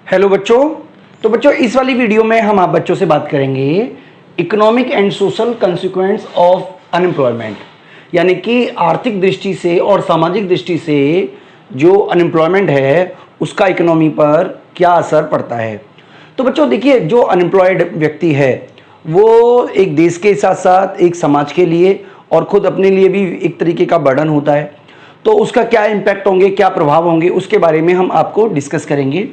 Hello बच्चों। तो बच्चों इस वाली वीडियो में हम आप बच्चों से बात करेंगे economic and social consequence of unemployment, यानी कि आर्थिक दृष्टि से और सामाजिक दृष्टि से जो अनएम्प्लॉयमेंट है उसका इकोनॉमी पर क्या असर पड़ता है। तो बच्चों देखिए, जो अनएम्प्लॉयड व्यक्ति है वो एक देश के साथ साथ एक समाज के लिए और खुद अपने लिए भी एक तरीके का बर्डन होता है। तो उसका क्या इम्पैक्ट होंगे, क्या प्रभाव होंगे, उसके बारे में हम आपको डिस्कस करेंगे।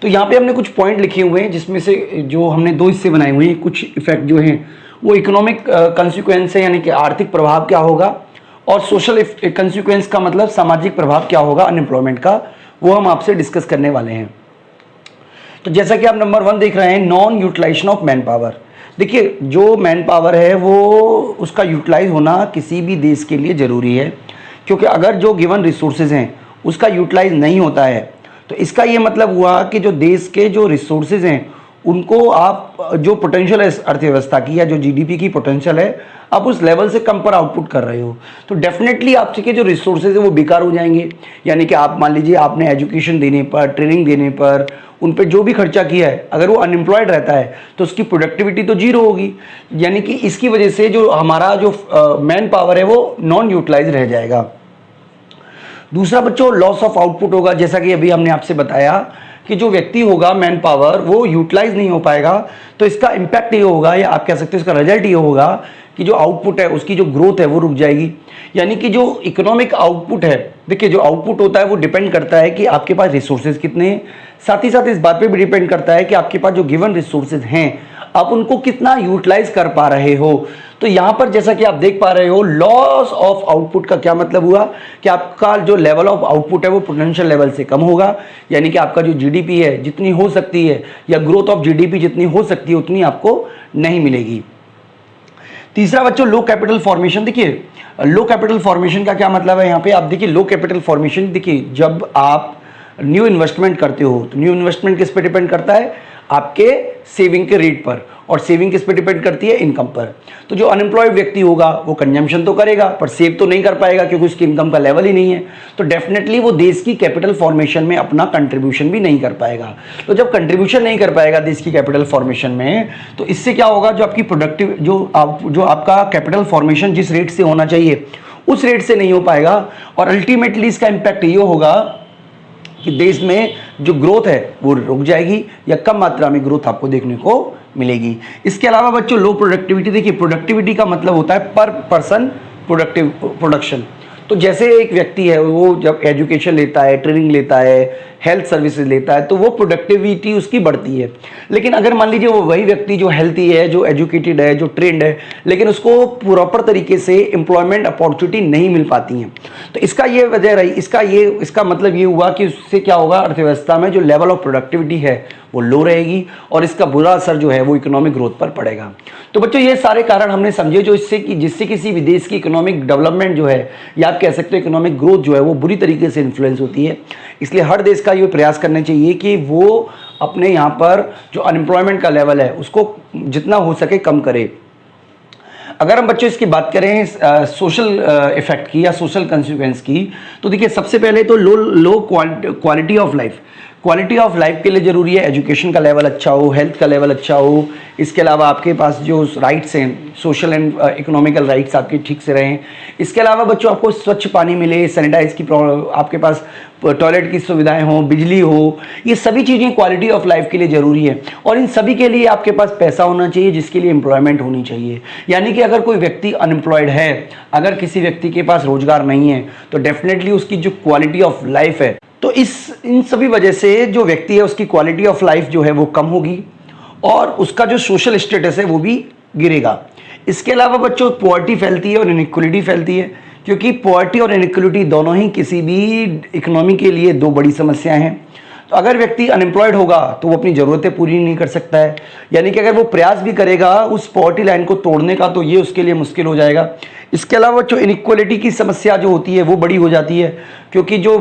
तो यहाँ पे हमने कुछ पॉइंट लिखे हुए हैं जिसमें से जो हमने दो हिस्से बनाए हुए हैं। कुछ इफेक्ट जो हैं वो इकोनॉमिक कंसिक्वेंस है, यानी कि आर्थिक प्रभाव क्या होगा, और सोशल कंसिक्वेंस का मतलब सामाजिक प्रभाव क्या होगा अनएम्प्लॉयमेंट का, वो हम आपसे डिस्कस करने वाले हैं। तो जैसा कि आप नंबर 1 देख रहे हैं, non utilization of man power. देखिए, जो मैन पावर है वो उसका यूटिलाइज होना किसी भी देश के लिए ज़रूरी है, क्योंकि अगर जो गिवन रिसोर्सेज हैं उसका यूटिलाइज नहीं होता है तो इसका ये मतलब हुआ कि जो देश के जो रिसोर्सेज हैं उनको आप जो पोटेंशियल है अर्थव्यवस्था की या जो जीडीपी की पोटेंशियल है आप उस लेवल से कम पर आउटपुट कर रहे हो, तो डेफिनेटली आपके जो रिसोर्सेज है वो बेकार हो जाएंगे। यानी कि आप मान लीजिए आपने एजुकेशन देने पर, ट्रेनिंग देने पर, उन पर जो भी खर्चा किया है, अगर वो अनएम्प्लॉयड रहता है तो उसकी प्रोडक्टिविटी तो जीरो होगी। यानी कि इसकी वजह से जो हमारा जो मैन पावर है वो नॉन यूटिलाइज रह जाएगा। दूसरा बच्चों, लॉस ऑफ आउटपुट होगा। जैसा कि अभी हमने आपसे बताया कि जो व्यक्ति होगा मैन पावर वो यूटिलाइज नहीं हो पाएगा, तो इसका इम्पैक्ट ये होगा, या आप कह सकते हो इसका रिजल्ट ये होगा कि जो आउटपुट है उसकी जो ग्रोथ है वो रुक जाएगी। यानी कि जो इकोनॉमिक आउटपुट है, देखिए जो आउटपुट होता है वो डिपेंड करता है कि आपके पास रिसोर्सेज कितने हैं, साथ ही साथ इस बात पे भी डिपेंड करता है कि आपके पास जो गिवन रिसोर्सेज हैं आप उनको कितना यूटिलाइज कर पा रहे हो। तो यहाँ पर जैसा कि आप देख पा रहे हो, लॉस ऑफ आउटपुट का क्या मतलब हुआ कि आपका जो लेवल ऑफ आउटपुट है वो पोटेंशियल लेवल से कम होगा। यानी कि आपका जो जीडीपी है जितनी हो सकती है, या ग्रोथ ऑफ जीडीपी जितनी हो सकती है उतनी आपको नहीं मिलेगी। तीसरा बच्चों, लो कैपिटल फॉर्मेशन। देखिए, लो कैपिटल फॉर्मेशन का क्या मतलब है, यहाँ पे आप देखिए लो कैपिटल फॉर्मेशन। देखिए, जब आप न्यू इन्वेस्टमेंट करते हो तो न्यू इन्वेस्टमेंट किस पे डिपेंड करता है, आपके सेविंग के रेट पर, और सेविंग किस पे डिपेंड करती है, इनकम पर। तो जो अनएम्प्लॉयड व्यक्ति होगा वो कंजम्पशन तो करेगा पर सेव तो नहीं कर पाएगा क्योंकि उसकी इनकम का लेवल ही नहीं है। तो डेफिनेटली वो देश की कैपिटल फॉर्मेशन में अपना कंट्रीब्यूशन भी नहीं कर पाएगा। तो जब कंट्रीब्यूशन नहीं कर पाएगा देश की कैपिटल फॉर्मेशन में, तो इससे क्या होगा, जो आपकी प्रोडक्टिव जो आपका कैपिटल फॉर्मेशन जिस रेट से होना चाहिए उस रेट से नहीं हो पाएगा, और अल्टीमेटली इसका इम्पैक्ट ये होगा कि देश में जो ग्रोथ है वो रुक जाएगी या कम मात्रा में ग्रोथ आपको देखने को मिलेगी। इसके अलावा बच्चों, लो प्रोडक्टिविटी। देखिए, प्रोडक्टिविटी का मतलब होता है पर पर्सन प्रोडक्शन। तो जैसे एक व्यक्ति है वो जब एजुकेशन लेता है, ट्रेनिंग लेता है, हेल्थ सर्विसेज लेता है, तो वो प्रोडक्टिविटी उसकी बढ़ती है। लेकिन अगर मान लीजिए वो वही व्यक्ति जो हेल्थी है, जो एजुकेटेड है, जो ट्रेंड है, लेकिन उसको प्रॉपर तरीके से एम्प्लॉयमेंट अपॉर्चुनिटी नहीं मिल पाती हैं, तो इसका ये वजह रही, इसका मतलब ये हुआ कि उससे क्या होगा, अर्थव्यवस्था में जो लेवल ऑफ प्रोडक्टिविटी है वो लो रहेगी और इसका बुरा असर जो है वो इकोनॉमिक ग्रोथ पर पड़ेगा। तो बच्चों ये सारे कारण हमने समझे जो जिससे किसी भी देश की इकोनॉमिक डेवलपमेंट जो है, या आप कह सकते हो इकोनॉमिक ग्रोथ जो है वो बुरी तरीके से इन्फ्लुएंस होती है। इसलिए हर देश का ये प्रयास करना चाहिए कि वो अपने यहाँ पर जो अनएम्प्लॉयमेंट का लेवल है उसको जितना हो सके कम करे। अगर हम बच्चों इसकी बात करें सोशल इफेक्ट की या सोशल कंसिक्वेंस की, तो देखिए सबसे पहले तो low quality of life. Quality of life के लिए ज़रूरी है एजुकेशन का लेवल अच्छा हो, हेल्थ का लेवल अच्छा हो। इसके अलावा आपके पास जो राइट्स हैं, सोशल एंड इकोनॉमिकल राइट्स आपके ठीक से रहें। इसके अलावा बच्चों आपको स्वच्छ पानी मिले, सैनिटाइज की आपके पास टॉयलेट की सुविधाएं हों, बिजली हो, ये सभी चीज़ें क्वालिटी ऑफ लाइफ के लिए ज़रूरी है। और इन सभी के लिए आपके पास पैसा होना चाहिए जिसके लिए एम्प्लॉयमेंट होनी चाहिए। यानी कि अगर कोई व्यक्ति अनएम्प्लॉयड है, अगर किसी व्यक्ति के पास रोजगार नहीं है, तो डेफिनेटली उसकी जो क्वालिटी ऑफ लाइफ है, तो इन सभी वजह से जो व्यक्ति है उसकी क्वालिटी ऑफ लाइफ जो है वो कम होगी और उसका जो सोशल स्टेटस है वो भी गिरेगा। इसके अलावा बच्चों पॉवर्टी फैलती है और इनइक्वलिटी फैलती है, क्योंकि पॉवर्टी और इनइक्वलिटी दोनों ही किसी भी इकोनॉमी के लिए दो बड़ी समस्याएं हैं। तो अगर व्यक्ति अनएम्प्लॉयड होगा तो वो अपनी ज़रूरतें पूरी नहीं कर सकता है, यानी कि अगर वो प्रयास भी करेगा उस पॉवर्टी लाइन को तोड़ने का तो ये उसके लिए मुश्किल हो जाएगा। इसके अलावा जो इनइक्वलिटी की समस्या जो होती है वो बड़ी हो जाती है, क्योंकि जो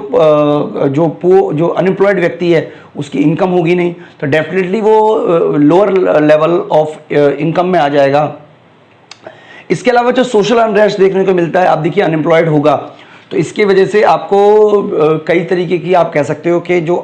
अनएम्प्लॉयड व्यक्ति है उसकी इनकम होगी नहीं, तो डेफिनेटली वो लोअर लेवल ऑफ इनकम में आ जाएगा। इसके अलावा जो सोशल अनरेस्ट देखने को मिलता है, आप देखिए अनएम्प्लॉयड होगा तो इसकी वजह से आपको कई तरीके की आप कह सकते हो कि जो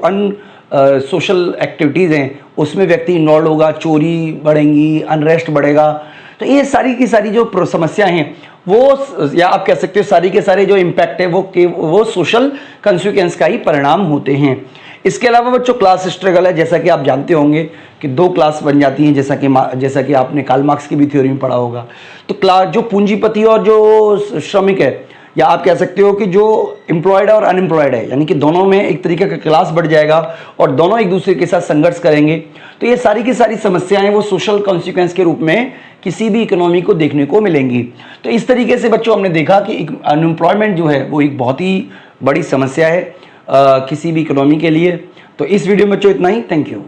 सोशल एक्टिविटीज़ हैं उसमें व्यक्ति इन्वॉल्व होगा, चोरी बढ़ेंगी, अनरेस्ट बढ़ेगा। तो ये सारी की सारी जो समस्या हैं वो, या आप कह सकते हो सारी के सारे जो इम्पैक्ट है वो सोशल कंसिक्वेंस का ही परिणाम होते हैं। इसके अलावा बच्चों क्लास स्ट्रगल है, जैसा कि आप जानते होंगे कि दो क्लास बन जाती हैं, जैसा कि आपने कार्ल मार्क्स की भी थ्योरी में पढ़ा होगा। तो क्लास जो पूंजीपति और जो श्रमिक है, या आप कह सकते हो कि जो एम्प्लॉयड और अनएम्प्लॉयड है, यानी कि दोनों में एक तरीके का क्लास बढ़ जाएगा और दोनों एक दूसरे के साथ संघर्ष करेंगे। तो ये सारी की सारी समस्याएं वो सोशल कॉन्सिक्वेंस के रूप में किसी भी इकोनॉमी को देखने को मिलेंगी। तो इस तरीके से बच्चों हमने देखा कि अनएम्प्लॉयमेंट जो है वो एक बहुत ही बड़ी समस्या है किसी भी इकोनॉमी के लिए। तो इस वीडियो में बच्चों इतना ही। Thank you.